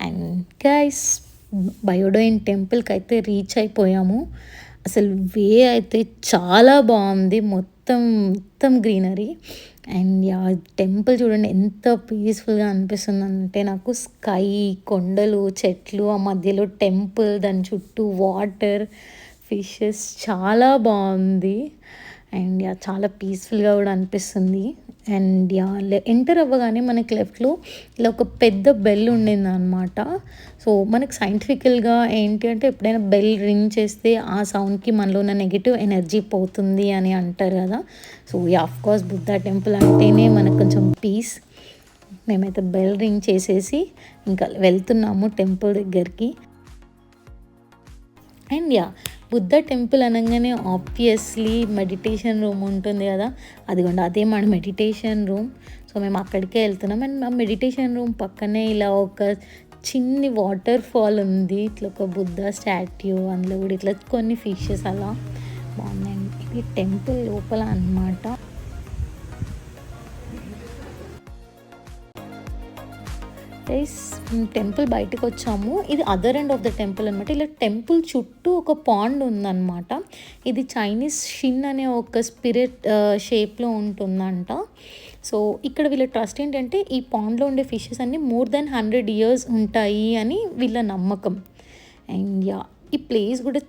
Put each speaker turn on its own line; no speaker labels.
And guys, బయోడైన్ టెంపుల్కి అయితే reach అయిపోయాము. అసలు వే అయితే చాలా బాగుంది, మొత్తం మొత్తం గ్రీనరీ. అండ్ యా, టెంపుల్ చూడండి ఎంత పీస్ఫుల్గా అనిపిస్తుందంటే నాకు. స్కై, కొండలు, చెట్లు, ఆ మధ్యలో టెంపుల్, దాని చుట్టూ వాటర్, ఫిషెస్, చాలా బాగుంది. అండ్ యా, చాలా పీస్ఫుల్గా కూడా అనిపిస్తుంది. అండ్ యా, ఎంటర్ అవ్వగానే మనకి లెఫ్ట్లో ఇలా ఒక పెద్ద బెల్ ఉండింది అనమాట. సో మనకు సైంటిఫికల్గా ఏంటి అంటే, ఎప్పుడైనా బెల్ రింగ్ చేస్తే ఆ సౌండ్కి మనలో ఉన్న నెగిటివ్ ఎనర్జీ పోతుంది అని అంటారు కదా. So yeah, of course Buddha temple అంటేనే మనకు కొంచెం పీస్. మేమైతే బెల్ రింగ్ చేసేసి ఇంకా వెళ్తున్నాము టెంపుల్ దగ్గరికి. అండ్ యా, బుద్ధ టెంపుల్ అనగానే ఆబ్వియస్లీ మెడిటేషన్ రూమ్ ఉంటుంది కదా. అదిగోండి, అదే మన మెడిటేషన్ రూమ్. సో మేము అక్కడికే వెళ్తున్నాం. అండ్ మా మెడిటేషన్ రూమ్ పక్కనే ఇలా ఒక చిన్ని వాటర్ ఫాల్ ఉంది. ఇట్లా ఒక బుద్ధ స్టాట్యూ, అందులో కూడా ఇట్లా కొన్ని ఫిషెస్ అలా బాగున్నాయండి. ఇది టెంపుల్ లోపల అన్నమాట. గైస్, టెంపుల్ బయటకు వచ్చాము. ఇది other end of the temple అనమాట. ఇలా టెంపుల్ చుట్టూ ఒక పాండ్ ఉందన్నమాట. ఇది చైనీస్ షిన్ అనే ఒక స్పిరిట్ షేప్లో ఉంటుందంట. సో ఇక్కడ వీళ్ళ ట్రస్ట్ ఏంటంటే, ఈ పాండ్లో ఉండే ఫిషెస్ అన్నీ మోర్ దెన్ 100 years ఉంటాయి అని వీళ్ళ నమ్మకం. అండ్ యా, ఈ ప్లేస్ కూడా